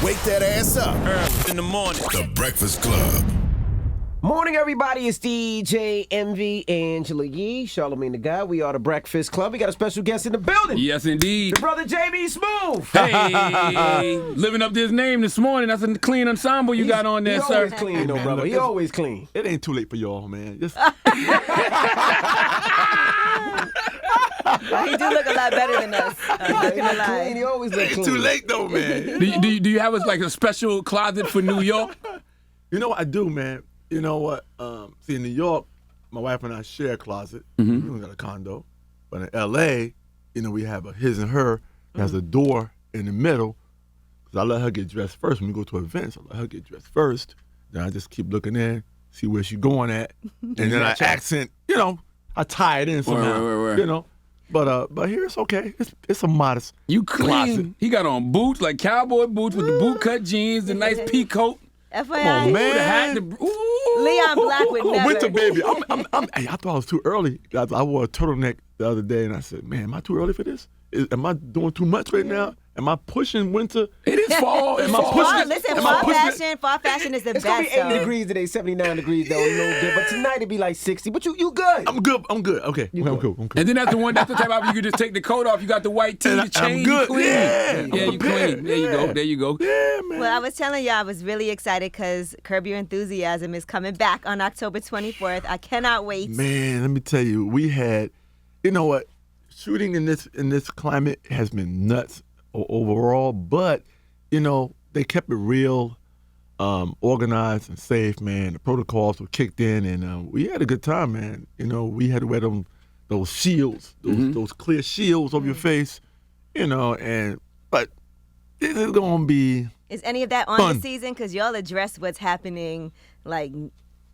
Wake that ass up. In the morning. The Breakfast Club. Morning, everybody. It's DJ Envy, Angela Yee, Charlamagne the Guy. We are the Breakfast Club. We got a special guest in the building. Yes, indeed. The brother J.B. Smoove. Hey, living up to his name this morning. That's a clean ensemble you got on there, he sir. Always clean, though, brother. He always clean. It ain't too late for y'all, man. Just... He do look a lot better than us. I'm not gonna lie. He always look clean. Too late though, man. Do you have like a special closet for New York? You know what I do, man? You know what? See, in New York, my wife and I share a closet. Mm-hmm. We don't got a condo. But in L.A., you know, we have a his and her. It has a door in the middle. Because I let her get dressed first. When we go to events, I let her get dressed first. Then I just keep looking in, see where she's going at. And then I accent, you know, I tie it in somehow. Word. You know. But here it's okay. It's a modest You clean. closet. He got on boots, like cowboy boots with the boot cut jeans, the nice pea coat. FYI, Come on, man. The hat, ooh. Leon Black would I'm a never. winter baby. Hey, I thought I was too early. I wore a turtleneck the other day, and I said, man, am I too early for this? Am I doing too much right now? Am I pushing winter? It is fall. Am I pushing it? Listen, Am I pushing it? fall fashion is the It's best. going to be 80 though. degrees today, 79 degrees, though, a little bit. But tonight it'll be like 60. But you good. I'm good. Okay. I'm cool. And then that's the type of you could just take the coat off. You got the white tee, And the chain, I'm good. you clean. Yeah, you prepared. clean. There you go. Yeah, man. Well, I was telling y'all I was really excited because Curb Your Enthusiasm is coming back on October 24th. I cannot wait. Man, let me tell you, we had, you know what, shooting in this climate has been nuts overall, but you know they kept it real, organized and safe. Man, the protocols were kicked in, and we had a good time, man. You know, we had to wear those shields, those clear shields over your face, you know, but this is gonna be. Is any of that on fun. the season? Because y'all address what's happening, like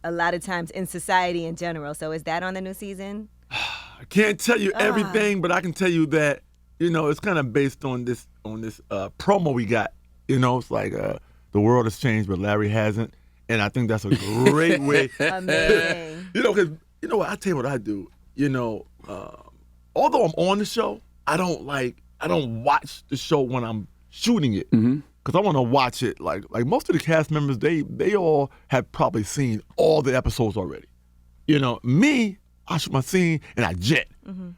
a lot of times in society in general. So is that on the new season? I can't tell you everything, but I can tell you that, you know, it's kind of based on this promo we got. You know, it's like the world has changed, but Larry hasn't, and I think that's a great way. Amazing. You know, because you know what, I tell you what I do. You know, although I'm on the show, I don't watch the show when I'm shooting it, because I want to watch it. Like most of the cast members, they all have probably seen all the episodes already. You know, me, I shoot my scene and I jet.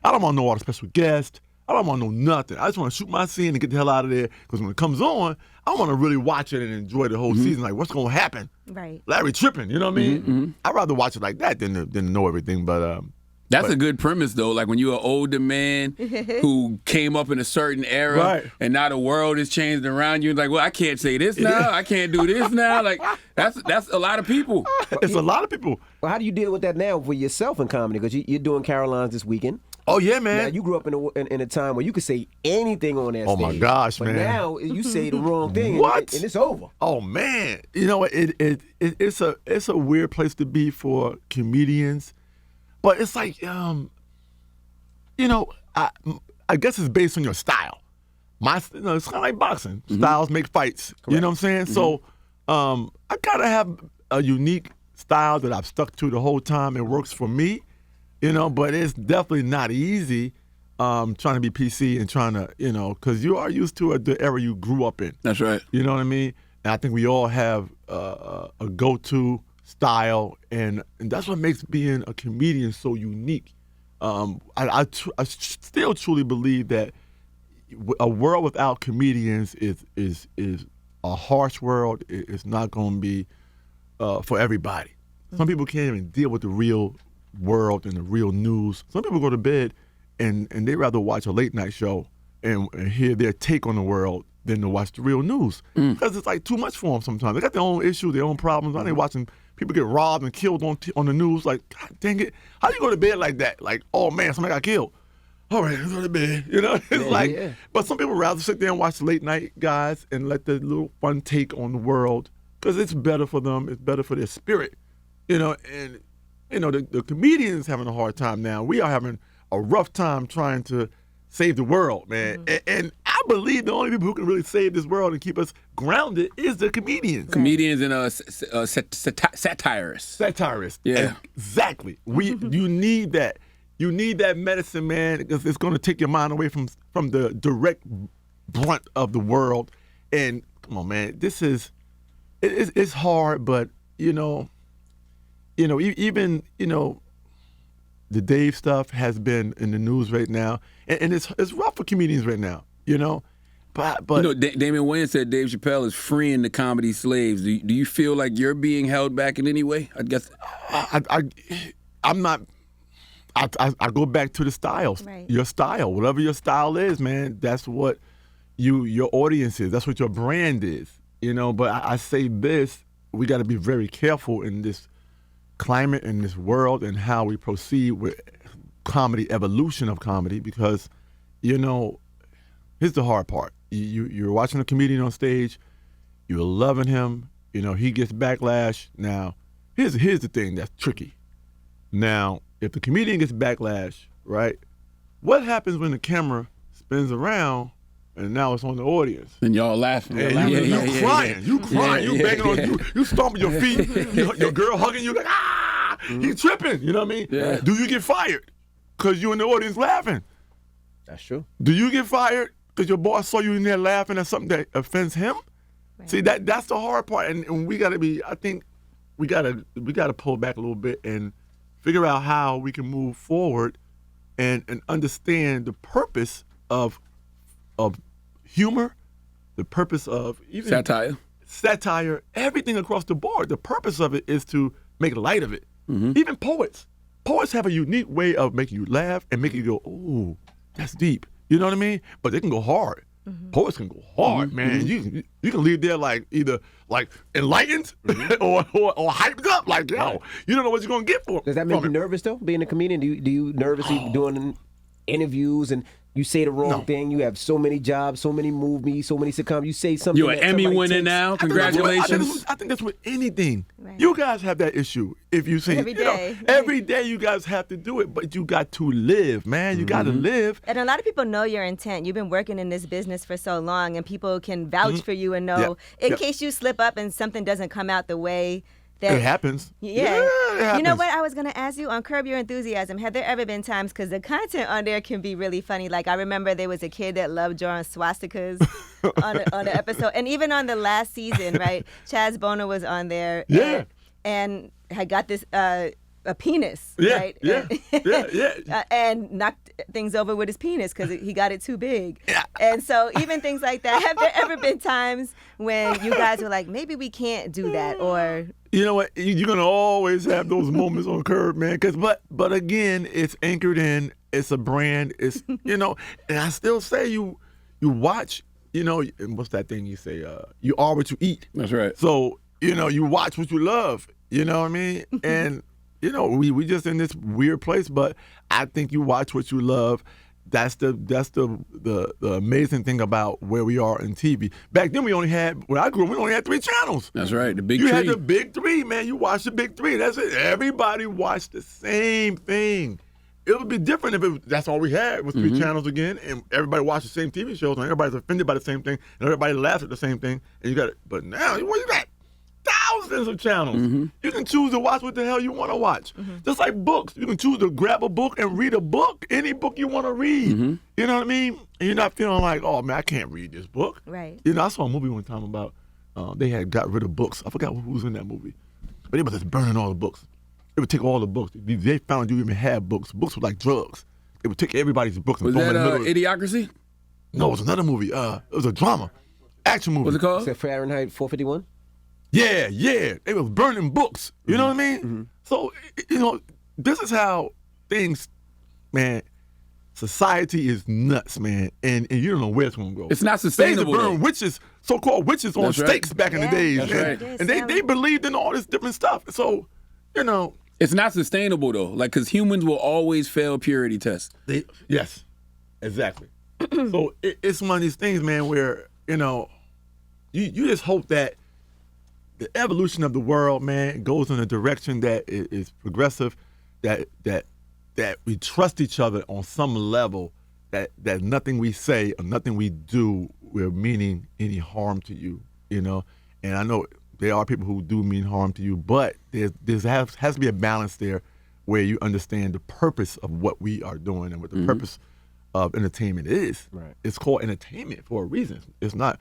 I don't want to know all the special guests. I don't want to know nothing. I just want to shoot my scene and get the hell out of there. Because when it comes on, I want to really watch it and enjoy the whole season. Like, what's going to happen? Right. Larry tripping, you know what I mean? I'd rather watch it like that than know everything. But That's a good premise, though. Like when you're an older man who came up in a certain era, Right. and now the world has changed around you. Like, well, I can't say this now. I can't do this now. Like that's a lot of people. it's a lot of people. Well, how do you deal with that now for yourself in comedy? Because you're doing Caroline's this weekend. Oh, yeah, man. Now, you grew up in a time where you could say anything on that Oh, stage. my gosh, but man. now you say the wrong thing What? and it's over. Oh man, you know it's a weird place to be for comedians, but it's like you know, I guess it's based on your style. It's kind of like boxing. Styles make fights. Correct. You know what I'm saying? So I kind of have a unique style that I've stuck to the whole time. It works for me, you know, but it's definitely not easy. Trying to be PC and trying to, you know, because you are used to the era you grew up in. That's right. You know what I mean? And I think we all have a go-to style, and that's what makes being a comedian so unique. I still truly believe that a world without comedians is a harsh world. It's not going to be for everybody. Some people can't even deal with the real world and the real news. Some people go to bed and they rather watch a late night show and hear their take on the world than to watch the real news. Because it's like too much for them sometimes. They got their own issues, their own problems. I ain't watching people get robbed and killed on the news. Like, God dang it. How do you go to bed like that? Like, oh man, somebody got killed. All right, let's go to bed. You know, it's but some people rather sit there and watch the late night guys and let the little fun take on the world because it's better for them. It's better for their spirit. You know, and, you know, the comedians having a hard time now. We are having a rough time trying to save the world, man. And I believe the only people who can really save this world and keep us grounded is the comedians. Comedians and satirists. Satirists. Yeah. Exactly. You need that. You need that medicine, man, because it's going to take your mind away from the direct brunt of the world. And come on, man. This is it's hard, but even the Dave stuff has been in the news right now, and it's rough for comedians right now, But Damian Wayans said Dave Chappelle is freeing the comedy slaves. Do you feel like you're being held back in any way? I guess I'm not. I go back to the styles. Right. Your style, whatever your style is, man. That's what your audience is. That's what your brand is. But I say this: we got to be very careful in this climate, in this world, and how we proceed with comedy, evolution of comedy, because here's the hard part. You're watching a comedian on stage, you're loving him, he gets backlash. Now, here's the thing that's tricky. Now, if the comedian gets backlash, right, what happens when the camera spins around and now it's on the audience? And y'all laughing. And you crying. You banging on, you stomping your feet, your girl hugging you like, he's tripping, you know what I mean? Yeah. Do you get fired because you in the audience laughing? That's true. Do you get fired because your boss saw you in there laughing at something that offends him? Right. See, that's the hard part, and we gotta be. I think we gotta pull back a little bit and figure out how we can move forward, and understand the purpose of humor, the purpose of even satire, everything across the board. The purpose of it is to make light of it. Mm-hmm. Even poets have a unique way of making you laugh and making you go, "Ooh, that's deep." You know what I mean? But they can go hard. Mm-hmm. Poets can go hard, man. You can leave there either enlightened or hyped up. Like, yo, you don't know what you're gonna get for. Does that make you nervous though? Being a comedian, do you nervously doing interviews and you say the wrong thing? You have so many jobs, so many movies, so many sitcoms. You say something. You're an Emmy winner now. Congratulations. I think that's with anything. Right. You guys have that issue. If you say Every day. every day you guys have to do it, but you got to live, man. You got to live. And a lot of people know your intent. You've been working in this business for so long, and people can vouch for you and know in case you slip up and something doesn't come out the way that It happens. Yeah. It happens. You know what I was going to ask you? On Curb Your Enthusiasm, have there ever been times, because the content on there can be really funny. Like, I remember there was a kid that loved drawing swastikas on the episode. And even on the last season, right, Chaz Bono was on there. Yeah. And had got this a penis, Yeah, right? yeah, yeah. And knocked things over with his penis because he got it too big. Yeah. And so even things like that, have there ever been times when you guys were like, maybe we can't do that, or... You know what? You're gonna always have those moments on Curb, man. But again, it's anchored in. It's a brand. It's and I still say you watch. And what's that thing you say? You are what you eat. That's right. So you watch what you love. You know what I mean? And we just in this weird place. But I think you watch what you love. That's the amazing thing about where we are in TV. Back then, when I grew up, we only had 3 channels. That's right, the big You three. had the big 3, man. You watched the big 3. That's it. Everybody watched the same thing. It would be different if that's all we had was 3 channels again, and everybody watched the same TV shows, and everybody's offended by the same thing, and everybody laughs at the same thing. And you got it. But now, you got thousands of channels. You can choose to watch what the hell you want to watch. Just like books. You can choose to grab a book and read a book, any book you want to read. You know what I mean? And you're not feeling like, oh, man, I can't read this book. Right. I saw a movie one time about they had got rid of books. I forgot who was in that movie. But they was just burning all the books. They would take all the books. They found you even had books. Books were like drugs. They would take everybody's books and Was throw them in the that middle. Idiocracy? No, it was another movie. It was a drama. Action movie. What's it called? Is that Fahrenheit 451? Yeah. They was burning books. You know what I mean? So, this is how things, man, society is nuts, man. And you don't know where it's going to go. It's not They used sustainable. to burn though. witches, so-called witches on That's right. stakes back in the Yeah. days. That's and right. and they believed in all this different stuff. So, It's not sustainable though, because humans will always fail purity tests. Yes, exactly. So it's one of these things, man, where you just hope that the evolution of the world, man, goes in a direction that is progressive, that we trust each other on some level, that nothing we say or nothing we do will meaning any harm to you, And I know there are people who do mean harm to you, but there has to be a balance there where you understand the purpose of what we are doing and what the purpose of entertainment is. Right. It's called entertainment for a reason. It's not,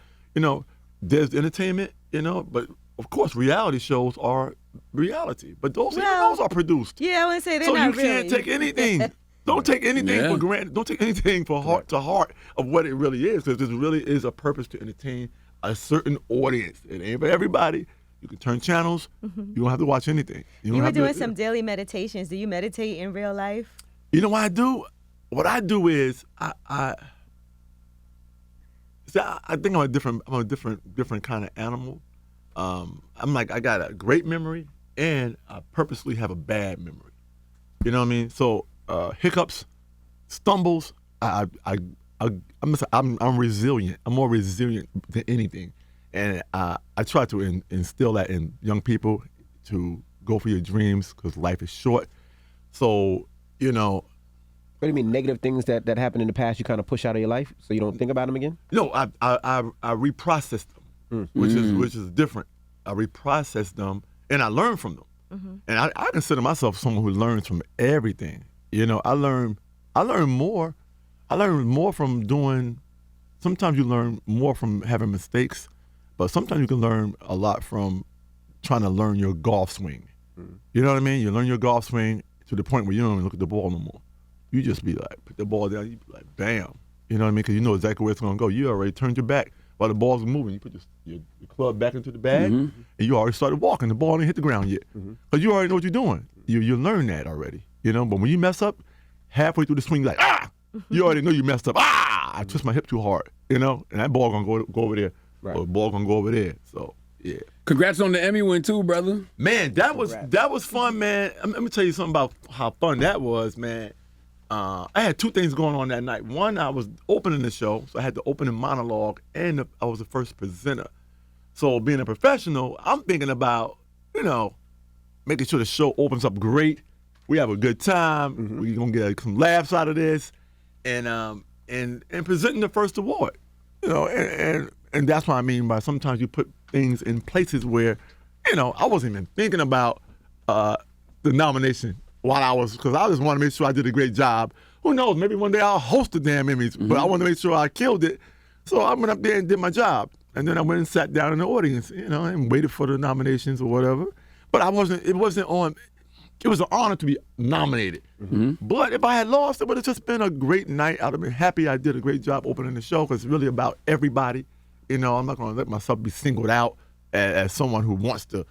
there's entertainment, but of course reality shows are reality. But those are produced. Yeah, I would say they're so not you can't take anything. Don't take anything for granted. Don't take anything for heart to heart of what it really is, because this really is a purpose to entertain a certain audience. It ain't for everybody. You can turn channels. You don't have to watch anything. You were doing some daily meditations. Do you meditate in real life? You know what I do? What I do is I think I'm a different kind of animal. I'm like, I got a great memory and I purposely have a bad memory. You know what I mean? So hiccups, stumbles, I'm resilient. I'm more resilient than anything. And I try to instill that in young people to go for your dreams, because life is short. So, What do you mean, negative things that happened in the past you kind of push out of your life so you don't think about them again? No, I reprocess them, which is different. I reprocess them and I learn from them. And I consider myself someone who learns from everything. I learn more. I learn more from doing. Sometimes you learn more from having mistakes, but sometimes you can learn a lot from trying to learn your golf swing. You know what I mean? You learn your golf swing to the point where you don't even look at the ball no more. You just be like, put the ball down, you be like, bam. You know what I mean? Because you know exactly where it's going to go. You already turned your back while the ball's moving. You put your club back into the bag, and you already started walking. The ball didn't hit the ground yet. Because you already know what you're doing. You learn that already. But when you mess up, halfway through the swing, you're like, ah! You already know you messed up. Ah! I twist my hip too hard, and that ball going to go over there. Right. Or the ball going to go over there. So, yeah. Congrats on the Emmy win too, brother. Man, that was fun, man. Let me tell you something about how fun that was, man. I had two things going on that night. One, I was opening the show, so I had the opening monologue, and I was the first presenter. So being a professional, I'm thinking about, making sure the show opens up great. We have a good time. We're gonna get some laughs out of this, and presenting the first award. And that's what I mean by sometimes you put things in places where, I wasn't even thinking about the nomination because I just wanted to make sure I did a great job. Who knows, maybe one day I'll host the damn Emmys, but I want to make sure I killed it. So I went up there and did my job. And then I went and sat down in the audience, and waited for the nominations or whatever. But it was an honor to be nominated. But if I had lost, it would have just been a great night. I'd have been happy I did a great job opening the show, because it's really about everybody. I'm not going to let myself be singled out as someone who wants to,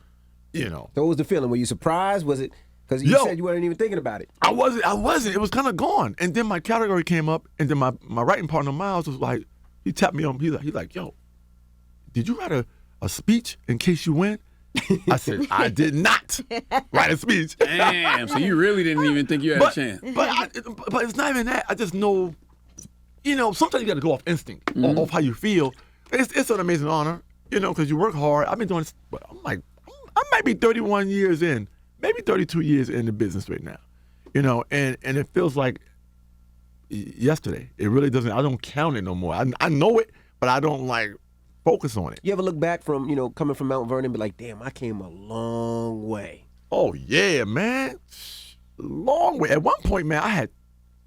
So what was the feeling? Were you surprised? Was it, because you said you weren't even thinking about it. I wasn't. It was kind of gone. And then my category came up, and then my writing partner, Miles, was like, he tapped me on, he's like, yo, did you write a speech in case you win? I said, I did not write a speech. Damn, so you really didn't even think you had a chance. But it's not even that. I just know, sometimes you got to go off instinct, off how you feel. It's an amazing honor, because you work hard. I've been doing this, but I might be 31 years in, maybe 32 years in the business right now, and it feels like yesterday. It really doesn't. I don't count it no more. I know it, but I don't focus on it. You ever look back from, coming from Mount Vernon and be like, damn, I came a long way? Oh, yeah, man. Long way. At one point, man, I had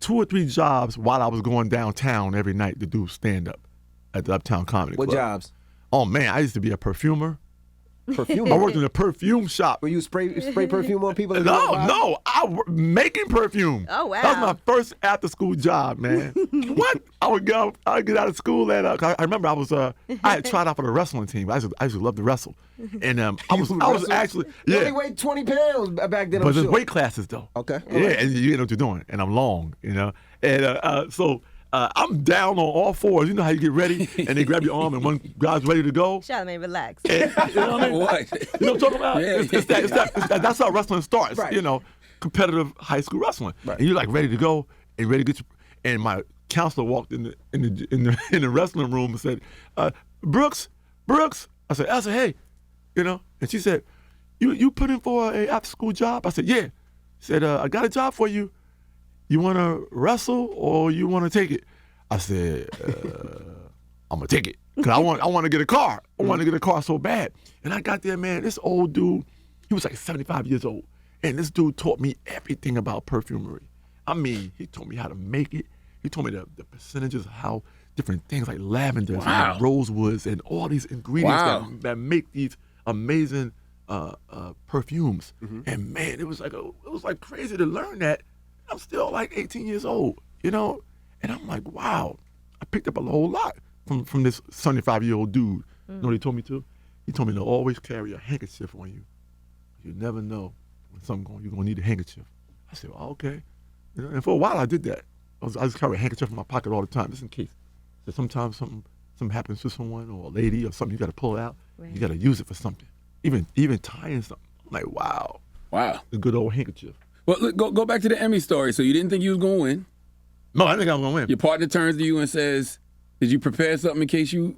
2 or 3 jobs while I was going downtown every night to do stand-up at the Uptown Comedy Club. What jobs? Oh, man, I used to be a perfumer. Perfume? I worked in a perfume shop. Were you spray perfume on people? No, making perfume. Oh, wow. That was my first after-school job, man. What? I would get out of school and I remember I had tried out for the wrestling team. I used to love to wrestle, and I was actually You only weighed 20 pounds back then. But there's weight classes though. Okay. Yeah, and you know what you're doing, and I'm long, and so. I'm down on all fours. You know how you get ready and they grab your arm and one guy's ready to go? Charlamagne, relax. And, you know what I mean? What? You know what I'm talking about? Yeah. That's how wrestling starts, right. Competitive high school wrestling. Right. And you're ready to go and ready to get and my counselor walked in the wrestling room and said, Brooks. I said, hey, and she said, you put in for a after school job? I said, yeah. She said, I got a job for you. You want to wrestle or you want to take it? I said, I'm going to take it. Because I want to get a car. I want to get a car so bad. And I got there, man, this old dude, he was 75 years old. And this dude taught me everything about perfumery. I mean, he taught me how to make it. He told me the percentages of how different things like lavenders Wow. and rosewoods and all these ingredients Wow. that make these amazing perfumes. And man, it was like crazy to learn that. I'm still like 18 years old, you know? And I'm like, wow, I picked up a whole lot from this 75-year-old dude. You know what he told me to? He told me to always carry a handkerchief on you. You never know when you're gonna need a handkerchief. I said, well, okay. You know, and for a while I did that. I just carry a handkerchief in my pocket all the time, just in case. So sometimes something happens to someone or a lady or something, you gotta pull it out. Right. You gotta use it for something. Even tying something. I'm like, wow. Wow. The good old handkerchief. Well, look, go back to the Emmy story. So you didn't think you was gonna win. No, I think I was gonna win. Your partner turns to you and says, "Did you prepare something in case you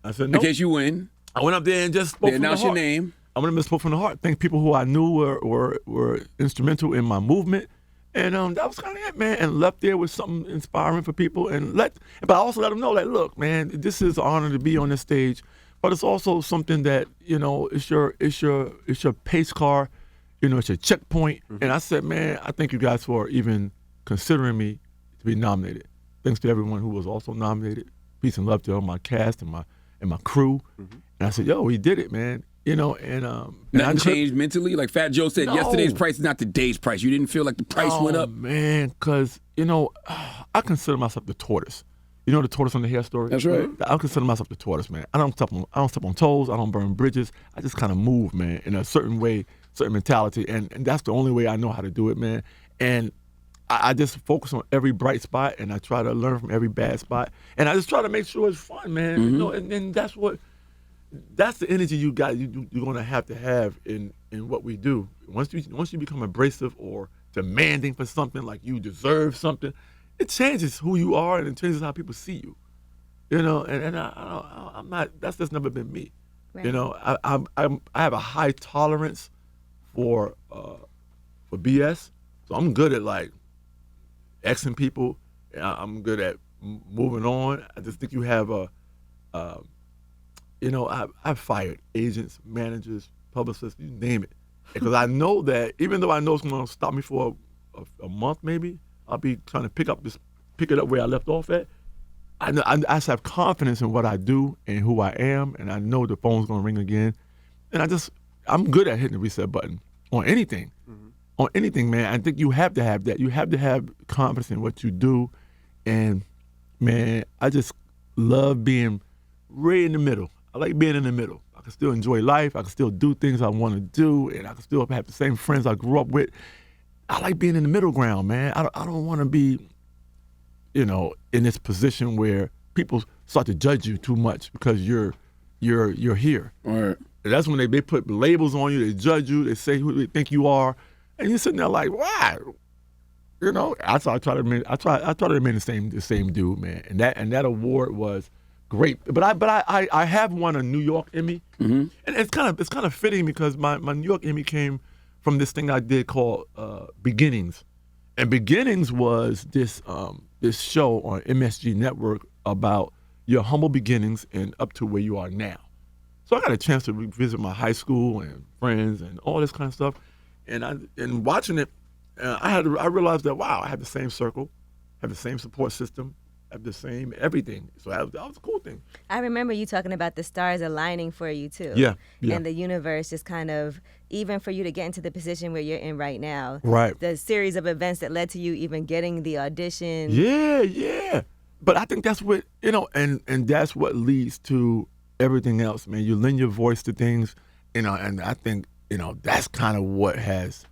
I said no. in case you win?" I went up there and just spoke They from the announce heart. your name. I went up and spoke from the heart. Thank people who I knew were instrumental in my movement. And that was kind of it, man. And left there with something inspiring for people. But I also let them know that, look, man, this is an honor to be on this stage. But it's also something that, you know, it's your pace car, you know, it's your checkpoint. And I said, man, I thank you guys for even considering me to be nominated. Thanks to everyone who was also nominated. Peace and love to all my cast and my crew. And I said, yo, we did it, man. You know, and Nothing changed mentally. Like Fat Joe said, No. yesterday's price is not today's price. You didn't feel like the price went up. Man, because, you know, I consider myself the tortoise. You know the tortoise on the hair story? That's right. I consider myself the tortoise, man. I don't step on toes. I don't burn bridges. I just kind of move, man, in a certain way, certain mentality, and that's the only way I know how to do it, man. And I just focus on every bright spot, and I try to learn from every bad spot, and I just try to make sure it's fun, man. You know, and that's the energy you got. You're gonna have in what we do. Once you become abrasive or demanding for something, like you deserve something, it changes who you are and it changes how people see you. You know, and I'm not. That's just never been me. Right. You know, I have a high tolerance for BS, so I'm good at like Xing people. I'm good at moving on. I just think you have you know, I've fired agents, managers, publicists, you name it. Because I know that even though I know it's going to stop me for a month maybe, I'll be trying to pick it up where I left off at. I just have confidence in what I do and who I am, and I know the phone's going to ring again. And I'm good at hitting the reset button on anything. On anything, man. I think you have to have that. You have to have confidence in what you do. And, man, I just love being right in the middle. I like being in the middle. I can still enjoy life. I can still do things I want to do, and I can still have the same friends I grew up with. I like being in the middle ground, man. I don't want to be, you know, in this position where people start to judge you too much because you're here. All right. And that's when they put labels on you. They judge you. They say who they think you are, and you're sitting there like, why? You know, I try to remain the same dude, man. And that award was great, but I have won a New York Emmy, and it's kind of fitting because my New York Emmy came from this thing I did called Beginnings, and Beginnings was this show on MSG Network about your humble beginnings and up to where you are now. So I got a chance to revisit my high school and friends and all this kind of stuff, and watching it, I realized that wow, I had the same circle, have the same support system. Have the same everything. So that was a cool thing. I remember you talking about the stars aligning for you too. Yeah. And the universe just kind of, even for you to get into the position where you're in right now. Right. The series of events that led to you even getting the audition. Yeah. But I think that's what, you know, and that's what leads to everything else, man. You lend your voice to things, you know, and I think, you know, that's kind of what has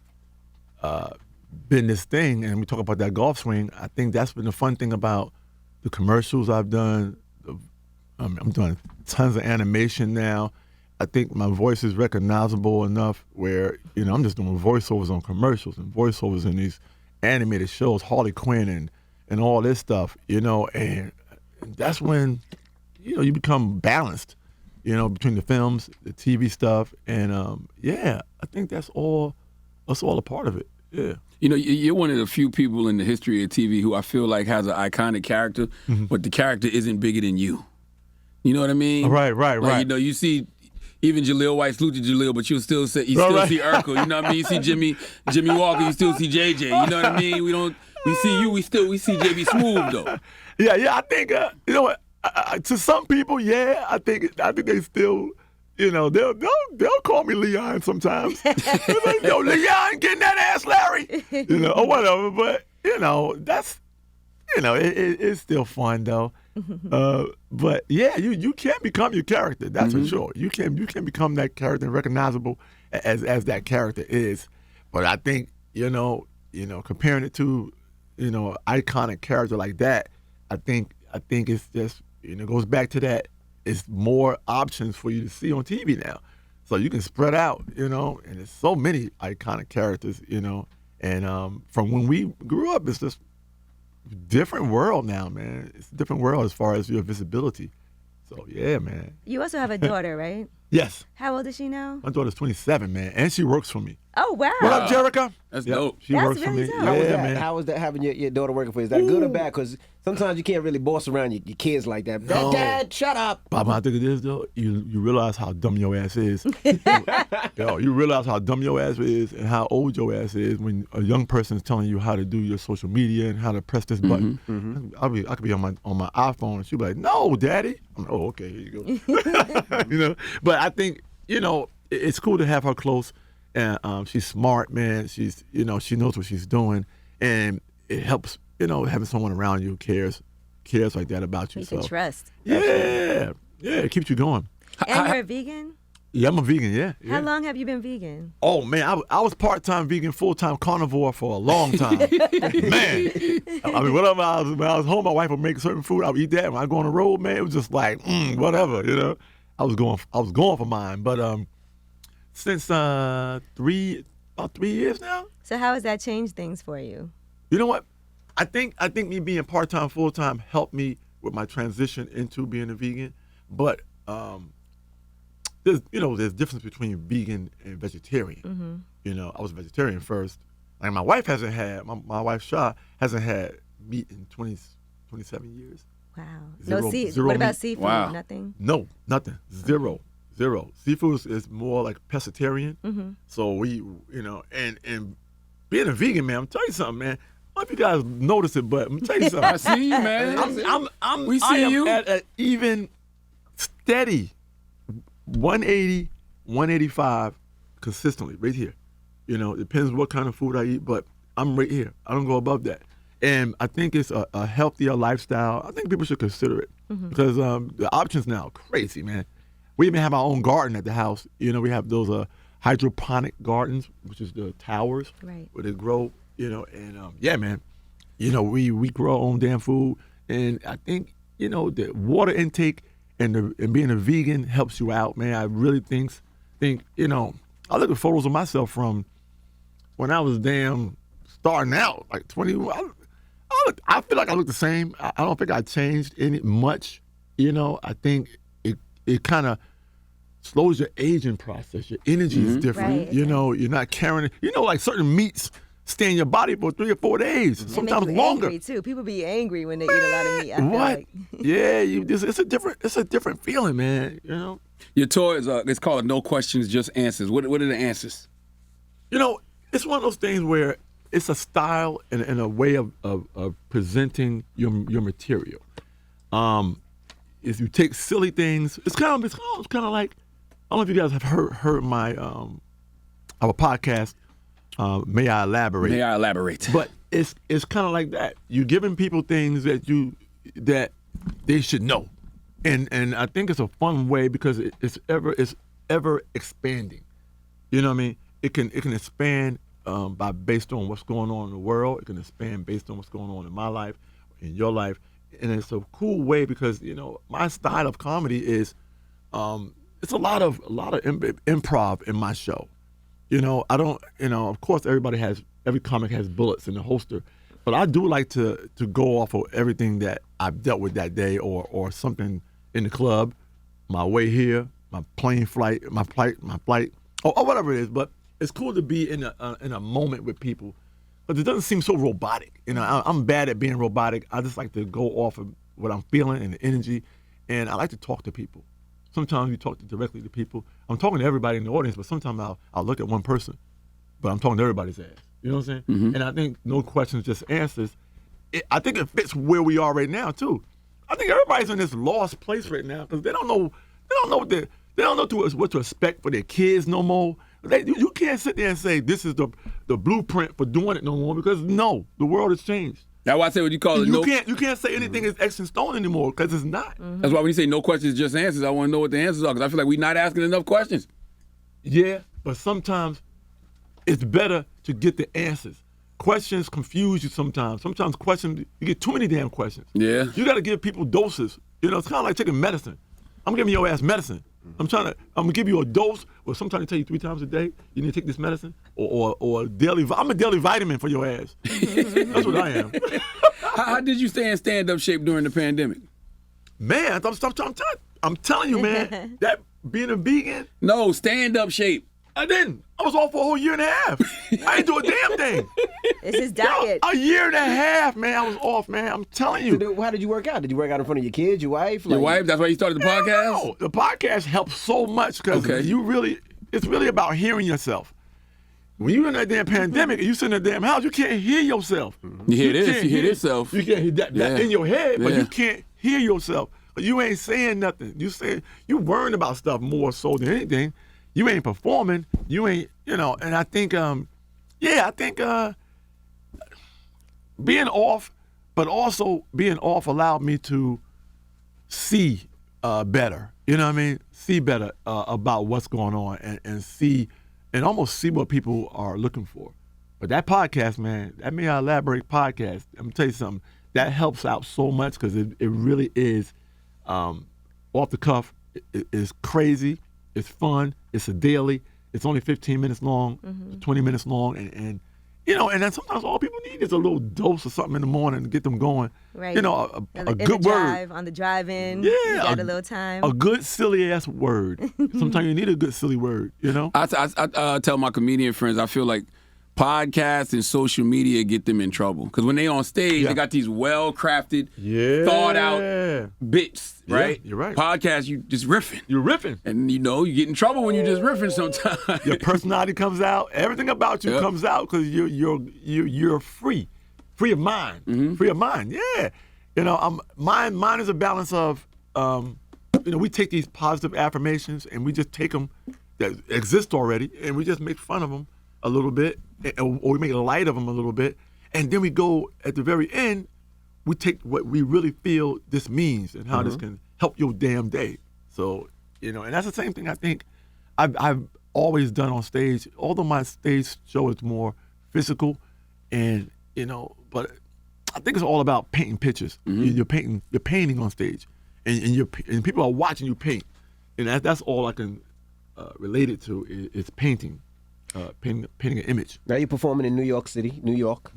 been this thing. And we talk about that golf swing. I think that's been the fun thing about the commercials I've done. I'm doing tons of animation now. I think my voice is recognizable enough where, you know, I'm just doing voiceovers on commercials and voiceovers in these animated shows, Harley Quinn and all this stuff, you know, and that's when, you know, you become balanced, you know, between the films, the TV stuff, and I think that's all a part of it, yeah. You know, you're one of the few people in the history of TV who I feel like has an iconic character, but the character isn't bigger than you. You know what I mean? Right. Like, you know, you see even Jaleel White, salute to Jaleel, but you still see Urkel. You know what I mean? You see Jimmy Walker, you still see JJ. You know what I mean? We see you. We see JB Smoove though. Yeah. I think you know what? To some people, yeah, I think they still, you know, they'll call me Leon sometimes. They're like, yo, Leon, getting that ass, Larry, you know, or whatever. But you know, that's, you know, it's still fun though. But yeah, you can become your character. That's for sure. You can become that character, recognizable as that character is. But I think you know, comparing it to, you know, an iconic character like that, I think it's just, you know, goes back to that. It's more options for you to see on TV now, so you can spread out, you know. And there's so many iconic characters, you know. And from when we grew up, it's just different world now, man. It's a different world as far as your visibility. So yeah, man. You also have a daughter, right? Yes. How old is she now? My daughter's 27, man, and she works for me. Oh, wow. What up, Jerica? That's Yep, dope. She That's works really for me. dope. How was Yeah, that? man. How was that having your daughter working for you? Is that good or bad? Because sometimes you can't really boss around your kids like that. No. Dad, shut up. But I think it is though. You realize how dumb your ass is. Yo, you realize how dumb your ass is and how old your ass is when a young person is telling you how to do your social media and how to press this button. I could be on my iPhone and she'll be like, "No, Daddy." I'm like, "Oh, okay, here you go." You know. But I think, you know, it's cool to have her close, and she's smart, man. She's, you know, she knows what she's doing, and it helps, you know, having someone around you who cares like that about you. You can trust. Yeah, it keeps you going. And you're a vegan? Yeah, I'm a vegan. Yeah. How long have you been vegan? Oh man, I was part-time vegan, full-time carnivore for a long time. Man, I mean, whatever when I was home, my wife would make certain food. I would eat that. When I go on the road, man, it was just like whatever, you know. I was going for mine, but since about 3 years now. So how has that changed things for you? You know what? I think me being part-time, full-time helped me with my transition into being a vegan. But there's difference between vegan and vegetarian. You know, I was a vegetarian first. Like my wife hasn't had, my wife Shah hasn't had meat in 27 years. Wow. Zero what about meat. seafood? Wow. Nothing? No, nothing. Zero. Seafood is more like pescatarian. So we, you know, and being a vegan, man, I'm telling you something, man. I don't know if you guys notice it, but I'm tell you something. I see you, man. We see I am you. at an even steady 180, 185 consistently right here. You know, it depends what kind of food I eat, but I'm right here. I don't go above that. And I think it's a healthier lifestyle. I think people should consider it because the options now are crazy, man. We even have our own garden at the house. You know, we have those hydroponic gardens, which is the towers Right. where they grow, you know, and yeah, man, you know, we grow our own damn food. And I think, you know, the water intake and being a vegan helps you out, man. I really think, you know, I look at photos of myself from when I was damn starting out, like 20. I feel like I look the same. I don't think I changed any much. You know, I think it kind of slows your aging process. Your energy is different. Right, you know, you're not carrying it. You know, like certain meats stay in your body for 3 or 4 days, sometimes It makes you longer. angry too. People be angry when they eat a lot of meat. I feel What? like. Yeah, it's a different feeling, man. You know. Your tour is it's called No Questions, Just Answers. What are the answers? You know, it's one of those things where it's a style and a way of presenting your material. If you take silly things, it's kind of like, I don't know if you guys have heard my our podcast. May I elaborate? May I elaborate? But it's kind of like that. You're giving people things that they should know, and I think it's a fun way because it's ever expanding. You know what I mean? It can expand based on what's going on in the world. It can expand based on what's going on in my life, in your life, and it's a cool way because, you know, my style of comedy is it's a lot of improv in my show. You know, I don't, you know, of course every comic has bullets in the holster, but I do like to go off of everything that I've dealt with that day or something in the club, my way here, my plane flight, my flight, or whatever it is. But it's cool to be in a moment with people, but it doesn't seem so robotic. You know, I'm bad at being robotic. I just like to go off of what I'm feeling and the energy, and I like to talk to people. Sometimes you talk directly to people. I'm talking to everybody in the audience, but sometimes I'll look at one person, but I'm talking to everybody's ass. You know what I'm saying? And I think no questions, just answers. I think it fits where we are right now too. I think everybody's in this lost place right now because they don't know what to expect for their kids no more. You can't sit there and say this is the blueprint for doing it no more because no, the world has changed. That's why I say what you call it. You can't say anything is X in stone anymore because it's not. That's why when you say no questions, just answers, I want to know what the answers are because I feel like we're not asking enough questions. Yeah, but sometimes it's better to get the answers. Questions confuse you sometimes. Sometimes questions, you get too many damn questions. Yeah. You got to give people doses. You know, it's kind of like taking medicine. I'm giving your ass medicine. I'm going to give you a dose, or sometimes I tell you 3 times a day, you need to take this medicine, or daily, I'm a daily vitamin for your ass. That's what I am. How did you stay in stand-up shape during the pandemic? Man, I'm telling you, man, that being a vegan. No, stand-up shape. I didn't. I was off for a whole year and a half. I didn't do a damn thing. It's his diet. A year and a half, man. I was off, man. I'm telling you. So how did you work out? Did you work out in front of your kids, your wife? Your wife? That's why you started the podcast? No, the podcast helps so much because it's really about hearing yourself. When you're in that damn pandemic and you sit in that damn house, you can't hear yourself. You hear this, you hear yourself. You can't hear that in your head, but you can't hear yourself. You ain't saying nothing. You worrying about stuff more so than anything. You ain't performing. You ain't, and I think, being off, but also being off allowed me to see better. You know what I mean? See better about what's going on and almost see what people are looking for. But that podcast, man, that May I Elaborate podcast, I'm going to tell you something, that helps out so much because it really is off the cuff. It's crazy. It's fun. It's a daily. It's only 15 minutes long, 20 minutes long, and then sometimes all people need is a little dose of something in the morning to get them going. Right. A good word. On the drive-in. Yeah. You got a little time. A good silly ass word. Sometimes you need a good silly word. I tell my comedian friends, I feel like podcasts and social media get them in trouble because when they on stage, they got these well-crafted, thought-out bits, right? Yeah, you're right. Podcasts, you just riffing. You're riffing. And you get in trouble when you're just riffing sometimes. Your personality comes out. Everything about you comes out because you're free of mind. Free of mind. Yeah. Mine is a balance of we take these positive affirmations and we just take them that exist already and we just make fun of them a little bit, or we make light of them a little bit, and then we go at the very end, we take what we really feel this means and how this can help your damn day. So, and that's the same thing I think I've always done on stage. Although my stage show is more physical, and but I think it's all about painting pictures. You're painting on stage, and people are watching you paint, and that's all I can relate it to is painting. Painting an image. Now you're performing in New York City, New York,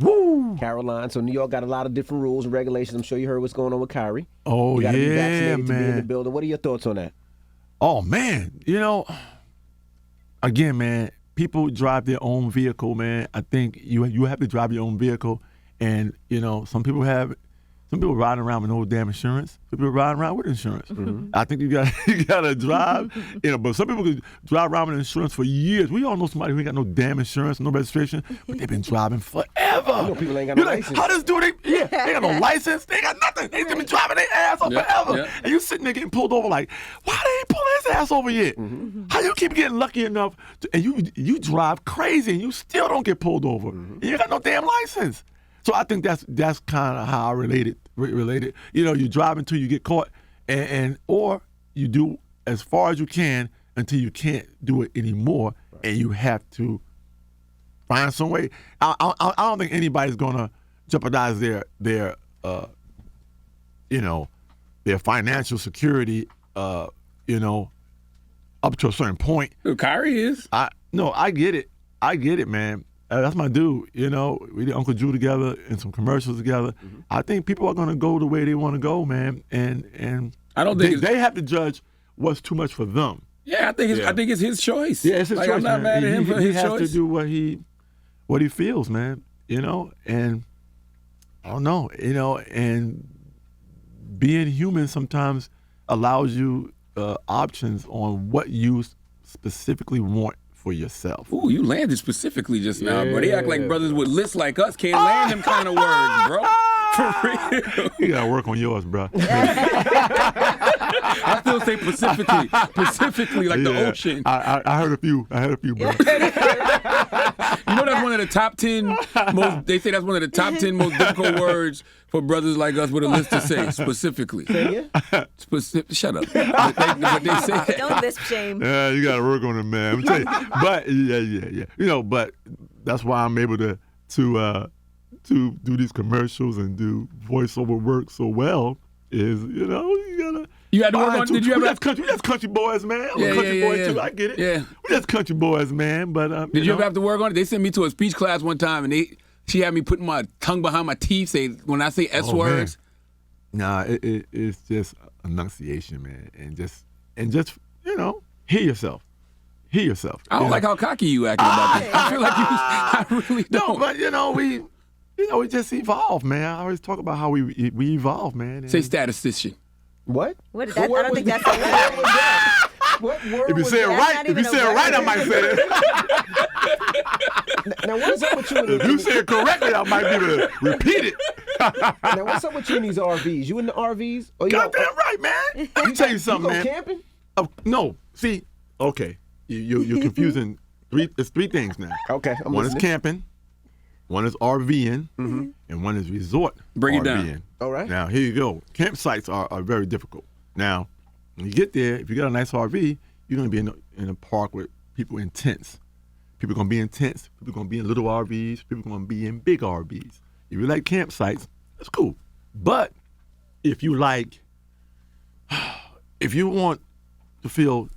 Caroline. So New York got a lot of different rules and regulations. I'm sure you heard what's going on with Kyrie. Oh, you gotta be yeah, vaccinated to be in the man. building. What are your thoughts on that? Oh, man. Again, man, people drive their own vehicle, man. I think you have to drive your own vehicle. And, some people riding around with no damn insurance. Some people riding around with insurance. I think you gotta drive. But some people could drive around with insurance for years. We all know somebody who ain't got no damn insurance, no registration, but they've been driving forever. I know people ain't got no license. How does do they? Yeah, they got no license. They ain't got nothing. They been driving their ass off forever. And you sitting there getting pulled over like, why they ain't pull his ass over yet? How you keep getting lucky enough and you drive crazy and you still don't get pulled over? And you got no damn license. So I think that's kind of how I relate it. You drive until you get caught, or you do as far as you can until you can't do it anymore, and you have to find some way. I don't think anybody's gonna jeopardize their financial security, up to a certain point. Kyrie is. I get it, man. That's my dude. We did Uncle Drew together and some commercials together. I think people are going to go the way they want to go, man. And I don't think they have to judge what's too much for them. Yeah, I think it's his choice. Yeah, it's his choice. I'm not mad at him for his choice. He has to do what he feels, man. And I don't know, and being human sometimes allows you options on what you specifically want for yourself. Ooh, you landed specifically just now, bro. They act like brothers with lists like us can't land them kind of words, bro. For real. You gotta work on yours, bro. I still say Pacifically, like the ocean. I heard a few, bro. You know that's one of the top 10 most. They say that's one of the top 10 most difficult words for brothers like us with a list to say specifically. Say it? Shut up. But they say that. Don't lisp shame. Yeah, you gotta work on it, man. I'm telling you. But yeah. You know, but that's why I'm able to do these commercials and do voiceover work so well. Is you gotta. You had to work on. Did you ever? We just country boys, man. I'm a country boy too. I get it. Yeah. We just country boys, man. But did you ever have to work on it? They sent me to a speech class one time, and she had me putting my tongue behind my teeth. Say when I say S words. Nah, it's just enunciation, man, and just hear yourself. Hear yourself. I don't like how cocky you acting about this. I feel like I really don't. No, but we just evolve, man. I always talk about how we evolve, man. Say statistician. What? What is that? I don't think that's a word. What word? If you say it right, I might say it. Now what's up with you? If you say it correctly, I might be able to repeat it. Now what's up with you in these RVs? You in the RVs? Goddamn right, man. Let me tell you something, you go man. Camping? No, see, okay, you're confusing It's three things now. Okay, I'm one listening. is camping, one is RVing, and one is resort. Bring it RVing. down. All right. Now here you go. Campsites are very difficult. Now, when you get there, if you got a nice RV, you're gonna be in a park with people in tents. People gonna be in tents. People gonna be in little RVs. People gonna be in big RVs. If you like campsites, that's cool. But if you want to feel,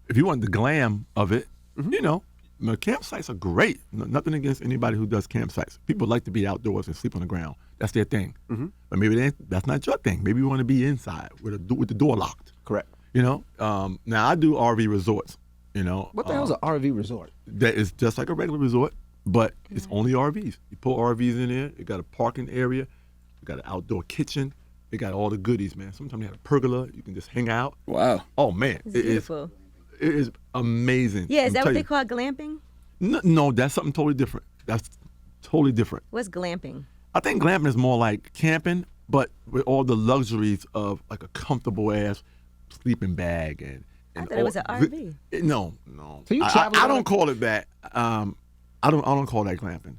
if you want the glam of it, you know, the campsites are great. Nothing against anybody who does campsites. People like to be outdoors and sleep on the ground. That's their thing. But maybe that's not your thing. Maybe you want to be inside with the door locked. Correct. You know. Now I do RV resorts. You know. What the hell's an RV resort? That is just like a regular resort, but it's only RVs. You put RVs in there. It got a parking area. You got an outdoor kitchen. It got all the goodies, man. Sometimes you have a pergola. You can just hang out. Wow. Oh man, It's beautiful. It is amazing. Yeah, is that what they call? call glamping? No, that's something totally different. That's totally different. What's glamping? I think glamping is more like camping, but with all the luxuries of like a comfortable ass sleeping bag and. I thought it was an RV. No. So you I travel don't call it that. I don't call that glamping.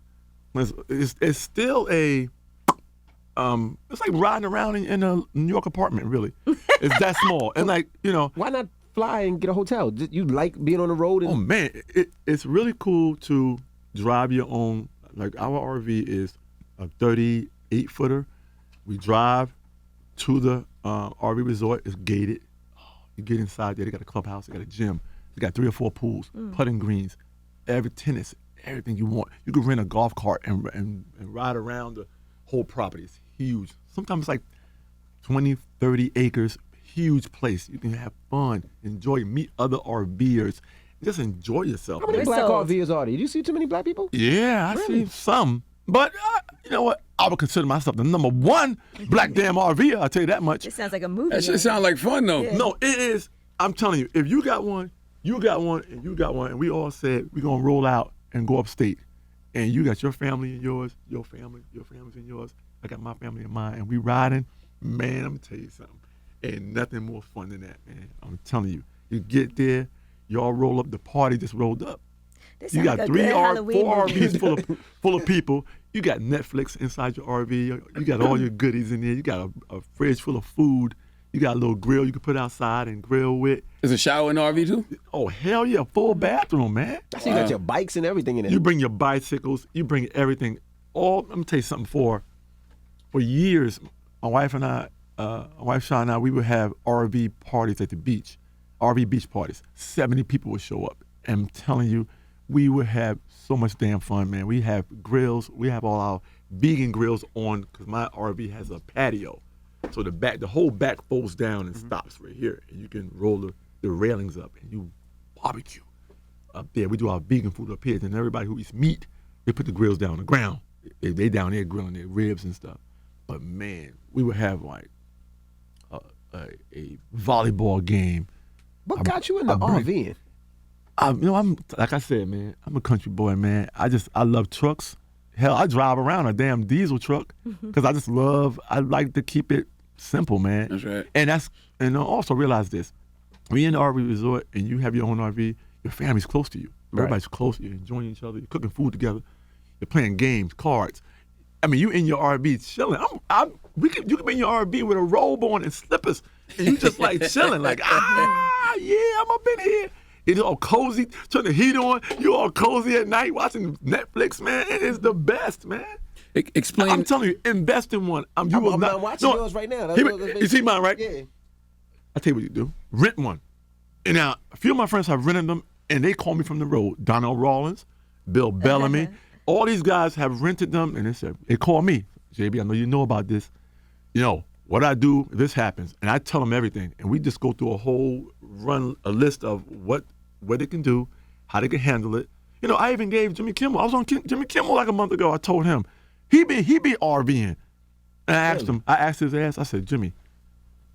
It's still a. It's like riding around in a New York apartment. Really, it's that small and like you know. Why not fly and get a hotel? You like being on the road? And Oh man, it's really cool to drive your own. Like our RV is a 38-footer. We drive to the RV resort. It's gated. You get inside there. They got a clubhouse. They got a gym. They got 3 or 4 pools, putting greens, every tennis, everything you want. You can rent a golf cart and ride around the whole property. It's huge. Sometimes it's like 20, 30 acres. Huge place. You can have fun, enjoy, meet other RVers, just enjoy yourself. how many man. black sold. RVers are there? Do you see too many black people? Yeah, I see some. But you know what? I would consider myself the number 1 black damn RVer, I'll tell you that much. It sounds like a movie. That shit sound like fun though. Yeah. No, it is. I'm telling you, if you got one, you got one, and you got one, and we all said we're going to roll out and go upstate, and you got your family and yours, your family's and yours, I got my family and mine, and we riding, man, I'm going to tell you something. Ain't nothing more fun than that, man. I'm telling you. You get there, y'all roll up, the party just rolled up. This You sounds got like a 3 good4 Halloween movie. RVs full of people. You got Netflix inside your RV. You got all your goodies in there. You got a fridge full of food. You got a little grill you can put outside and grill with. Is a shower in the RV too? Oh, hell yeah, full bathroom, man. I see you got your bikes and everything in there. You bring your bicycles. You bring everything. Let me tell you something. For years, my wife Shaw and I, we would have RV parties at the beach, RV beach parties. 70 people would show up. And I'm telling you, we would have so much damn fun, man. We have grills. We have all our vegan grills on because my RV has a patio. So the whole back folds down and stops right here. And you can roll the railings up and you barbecue up there. We do our vegan food up here. And everybody who eats meat, they put the grills down on the ground. They down there grilling their ribs and stuff. But man, we would have like a volleyball game. What got you into RVing? I'm like I said, man. I'm a country boy, man. I love trucks. Hell, I drive around a damn diesel truck because I like to keep it simple, man. That's right. And also realize this: when you're in the RV resort and you have your own RV, your family's close to you. Right. Everybody's close. You're enjoying each other. You're cooking food together. You're playing games, cards. I mean, you in your RV chilling. You can be in your RV with a robe on and slippers, and you just like chilling, like yeah, I'm up in here. It's all cozy. Turn the heat on. You all cozy at night watching Netflix, man. It is the best, man. Explain. I'm telling you, invest in one. I'm not watching yours right now. You see mine, right? Yeah. I tell you what you do. Rent one. And now, a few of my friends have rented them, and they call me from the road. Donnell Rawlins, Bill Bellamy. All these guys have rented them, and they call me. JB, I know you know about this. You know, what I do, this happens. And I tell them everything. And we just go through a list of what they can do, how they can handle it. You know, I even gave Jimmy Kimmel. I was on Jimmy Kimmel like a month ago. I told him. He be RVing. And I asked him, I asked his ass, I said, Jimmy,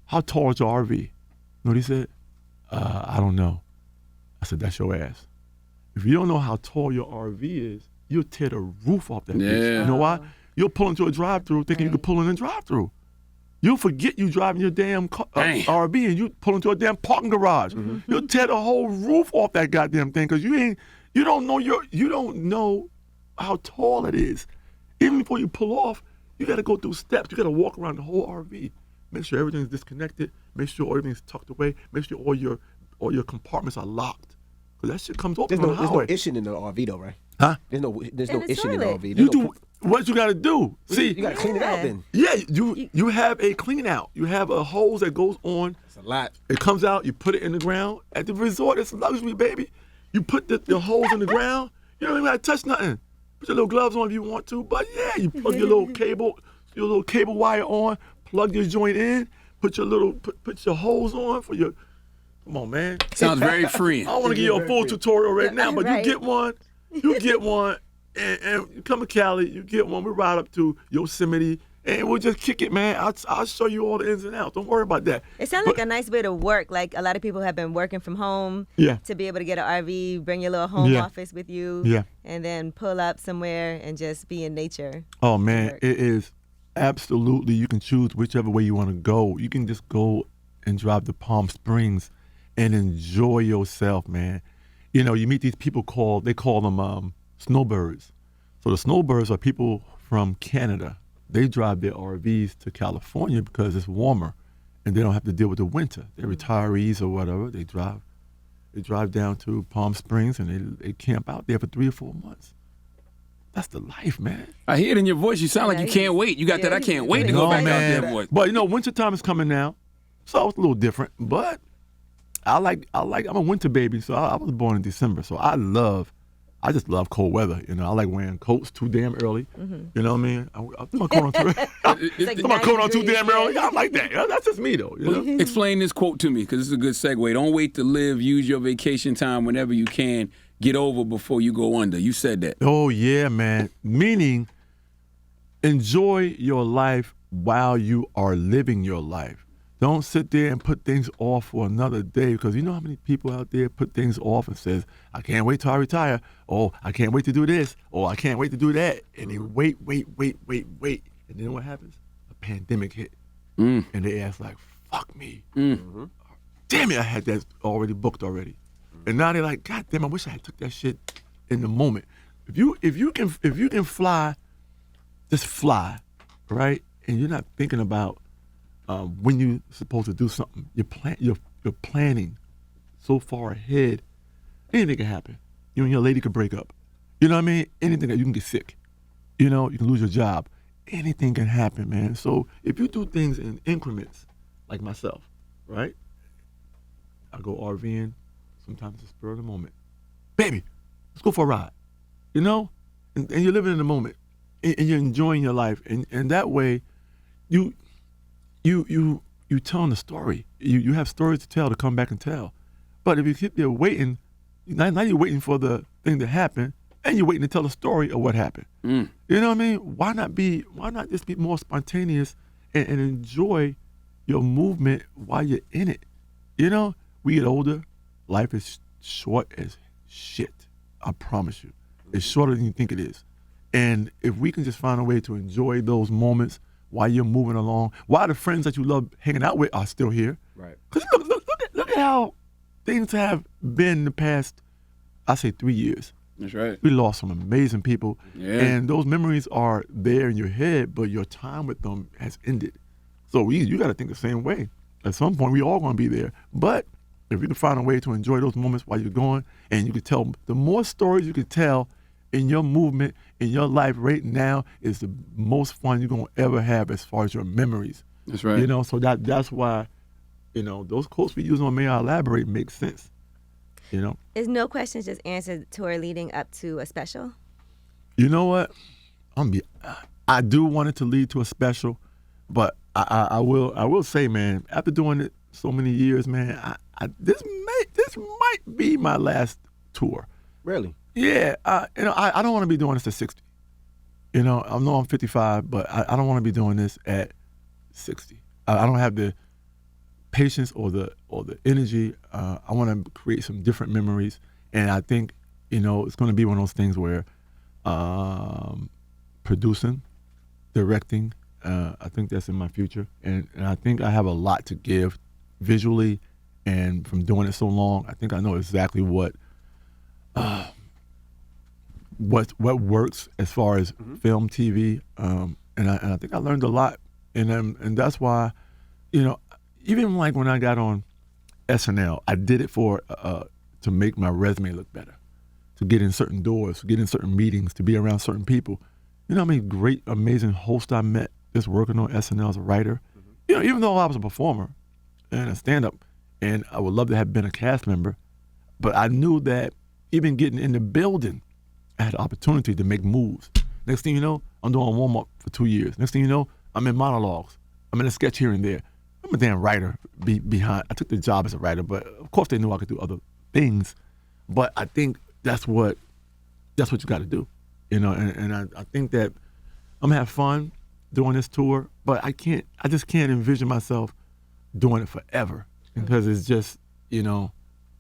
how tall is your RV? You know what he said? I don't know. I said, that's your ass. If you don't know how tall your RV is, you'll tear the roof off that bitch. You know why? You'll pull into a drive-through thinking you can pull in a drive-through. You'll forget you driving your damn RV and you pull into a damn parking garage. You'll tear the whole roof off that goddamn thing because you don't know how tall it is. Even before you pull off, you got to go through steps. You got to walk around the whole RV. Make sure everything's disconnected. Make sure everything's tucked away. Make sure all your compartments are locked. Because that shit comes open on the highway. There's no issue in the RV though, right? Huh? There's no issue in the RV. You do what you got to do. See, you got to clean it out then. Yeah, you have a clean out. You have a hose that goes on. It's a lot. It comes out. You put it in the ground. At the resort, it's luxury, baby. You put the hose in the ground. You don't even have to touch nothing. Put your little gloves on if you want to. But yeah, you plug your little cable wire on. Plug your joint in. Put your hose on for your. Come on, man. Sounds very freeing. I don't want to give you a full tutorial right now, but you get one. You get one, and you come to Cali, you get one. We ride up to Yosemite, and we'll just kick it, man. I'll show you all the ins and outs. Don't worry about that. It sounds like a nice way to work. Like a lot of people have been working from home to be able to get an RV, bring your little home office with you, and then pull up somewhere and just be in nature. Oh, man, it is absolutely. You can choose whichever way you want to go. You can just go and drive to Palm Springs and enjoy yourself, man. You know, you meet these people they call them snowbirds. So the snowbirds are people from Canada. They drive their RVs to California because it's warmer and they don't have to deal with the winter. They're retirees or whatever. They drive down to Palm Springs and they camp out there for 3 or 4 months. That's the life, man. I hear it in your voice. You sound like you can't wait. You got that I can't wait to go back out there voice. But you know, wintertime is coming now. So it's a little different. But I'm a winter baby, so I was born in December. So I just love cold weather. You know, I like wearing coats too damn early. You know what I mean? I put my coat on too damn early. I like that. That's just me, though. You know? Explain this quote to me, because this is a good segue. Don't wait to live. Use your vacation time whenever you can. Get over before you go under. You said that. Oh, yeah, man. Meaning, enjoy your life while you are living your life. Don't sit there and put things off for another day, because you know how many people out there put things off and says, I can't wait till I retire. Oh, I can't wait to do this. Oh, I can't wait to do that. And they wait. And then what happens? A pandemic hit. And they ask like, fuck me. Damn it, I had that already booked already. And now they're like, God damn, I wish I had took that shit in the moment. If you can fly, just fly, right? And you're not thinking about when you're supposed to do something. You're planning so far ahead. Anything can happen. You and your lady could break up. You know what I mean? Anything. You can get sick. You know, you can lose your job. Anything can happen, man. So if you do things in increments, like myself, right? I go RVing. Sometimes it's spur of the moment. Baby, let's go for a ride. You know? And you're living in the moment. And you're enjoying your life. And that way, you telling the story. You have stories to tell, to come back and tell. But if you keep there waiting, now you're waiting for the thing to happen, and you're waiting to tell the story of what happened. You know what I mean? Why not just be more spontaneous and enjoy your movement while you're in it? You know, we get older, life is short as shit. I promise you. It's shorter than you think it is. And if we can just find a way to enjoy those moments while you're moving along, while the friends that you love hanging out with are still here. Right. Because look at how things have been the past, I say 3 years. That's right. We lost some amazing people. Yeah. And those memories are there in your head, but your time with them has ended. So you got to think the same way. At some point, we all going to be there. But if you can find a way to enjoy those moments while you're going, and you can tell, the more stories you can tell in your movement, in your life right now, is the most fun you're going to ever have as far as your memories. That's right. You know, so that's why, you know, those quotes we use on May I Elaborate make sense. You know? Is No Questions Just Answered tour leading up to a special? You know what? I do want it to lead to a special, but I will say, man, after doing it so many years, man, this might be my last tour. Really? Yeah, you know, I don't want to be doing this at 60. You know, I know I'm 55, but I don't want to be doing this at 60. I don't have the patience or the energy. I want to create some different memories, and I think, you know, it's going to be one of those things where producing, directing, I think that's in my future, and I think I have a lot to give visually, and from doing it so long, I think I know exactly what works as far as film, TV, and I think I learned a lot, and that's why, you know, even like when I got on SNL, I did it for to make my resume look better, to get in certain doors, to get in certain meetings, to be around certain people. You know how many great, amazing hosts I met just working on SNL as a writer? You know, even though I was a performer and a stand-up, and I would love to have been a cast member, but I knew that even getting in the building, I had the opportunity to make moves. Next thing you know, I'm doing warm-up for 2 years. Next thing you know, I'm in monologues. I'm in a sketch here and there. I'm a damn writer behind. I took the job as a writer, but of course they knew I could do other things. But I think that's what you got to do, you know. And I think that I'm gonna have fun doing this tour, but I just can't envision myself doing it forever, because it's just, you know,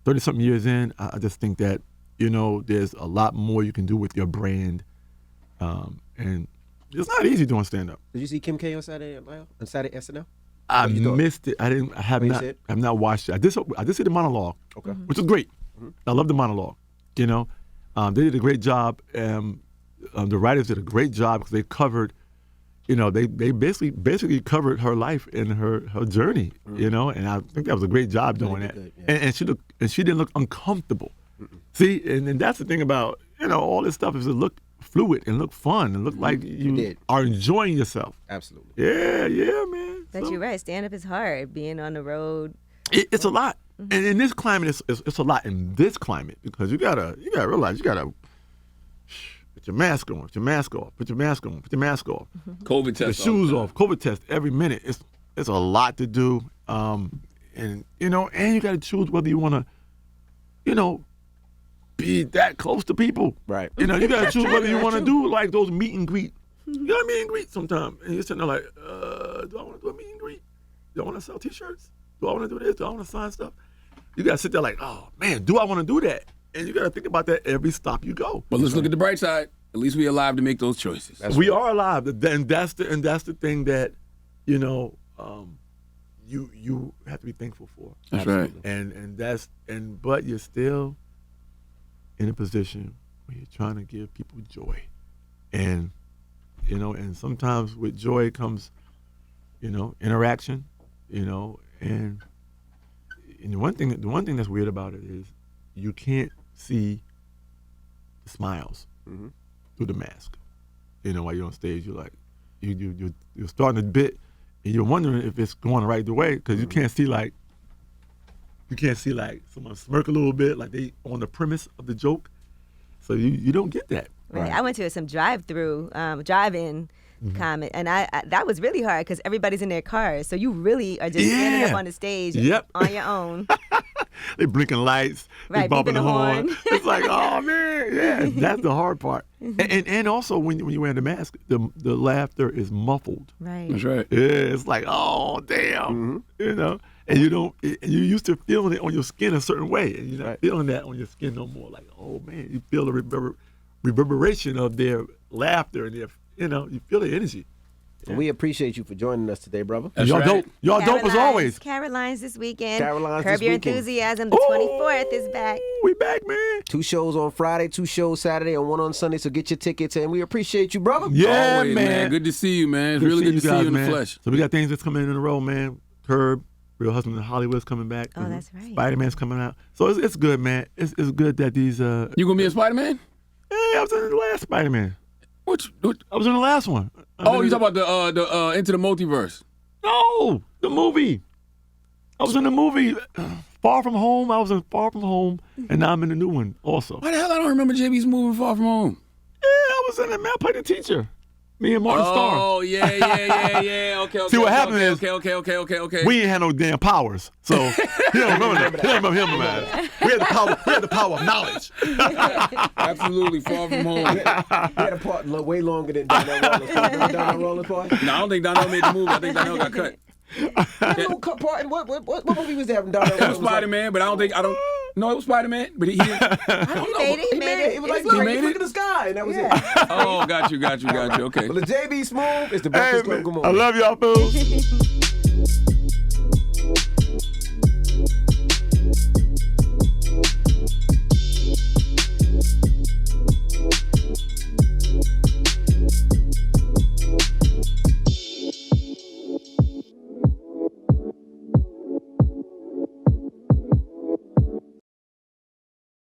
30-something years in, I just think that, you know, there's a lot more you can do with your brand, and it's not easy doing stand-up. Did you see Kim K on Saturday SNL? I missed it. I have not watched it. I did see the monologue, which was great. I love the monologue. You know, they did a great job. The writers did a great job because they covered, you know, they basically covered her life and her journey. You know, and I think that was a great job doing that. Good, yeah. And she didn't look uncomfortable. See, and that's the thing about, you know, all this stuff is to look fluid and look fun and look like you are enjoying yourself. Absolutely. Yeah, man. But you're right. Stand-up is hard. Being on the road. It's a lot. And in this climate, it's a lot in this climate, because you gotta realize you gotta put your mask on, put your mask off, put your mask on, put your mask off. COVID test. The shoes off, COVID test every minute. It's a lot to do. And you know, and you gotta choose whether you wanna, you know, be that close to people. Right. You know, you gotta choose whether you wanna do like those meet and greet. You gotta meet and greet sometimes. And you're sitting there like, do I wanna do a meet and greet? Do I wanna sell t-shirts? Do I wanna do this? Do I wanna sign stuff? You gotta sit there like, oh man, do I wanna do that? And you gotta think about that every stop you go. But let's look at the bright side. At least we're alive to make those choices. We are alive, and that's the thing that, you know, you have to be thankful for. That's right. But you're still in a position where you're trying to give people joy, and you know, and sometimes with joy comes, you know, interaction, you know, and the one thing that's weird about it is you can't see the smiles through the mask. You know, while you're on stage, you're like, you're starting a bit, and you're wondering if it's going the right way, because you can't see like someone smirk a little bit, like they on the premise of the joke. So you don't get that. Right. I went to some drive-in comment, and I that was really hard because everybody's in their cars, so you really are just standing up on the stage on your own. They blinking lights, right, they bumping the horn. It's like, oh man, yeah, that's the hard part. And also when you wear the mask, the laughter is muffled. Right. That's right. Yeah, it's like, oh damn, you know. and you used to feeling it on your skin a certain way, and you're not feeling that on your skin no more. Like, oh man, you feel the reverberation of their laughter and their, you feel the energy. Yeah. We appreciate you for joining us today, brother. Y'all dope as always. Caroline's this weekend. Caroline's Curb this Your weekend. Enthusiasm, the 24th is back. We back, man. 2 shows on Friday, 2 shows Saturday, and 1 on Sunday. So get your tickets, and we appreciate you, brother. Yeah, Always, man. Good to see you, man. It's really good to see you in the flesh. So we got things that's coming in a row, man. Curb, Real Husband in Hollywood's coming back. Oh, that's right. Spider-Man's coming out. So it's good, man. It's good that these. You gonna be in Spider-Man? Yeah, I was in the last Spider-Man. Which? I was in the last one. You talking about the Into the Multiverse? No, the movie. I was in the movie Far From Home. I was in Far From Home, and now I'm in the new one also. Why the hell I don't remember JB's moving Far From Home? Yeah, I was in it, man. I played the teacher. Me and Martin Starr. Oh, yeah. Okay. See, what happened is, Okay. we ain't had no damn powers, so he don't remember that. He don't remember him, man. We had the power of knowledge. Absolutely, Far From Home. We had a part way longer than Donnell Rawlings' part. No, I don't think Donnell made the movie. I think Donnell got cut. What movie was that from Donnell? It was Spider-Man, but I don't. No, it was Spider-Man, but he didn't. I don't know. He made it. It was like, He made look it? at the sky, and that was it. Oh, got you. Okay. Well, the JB Smoove is the Hey, Breakfast Club. man, Good I morning. love y'all, fools.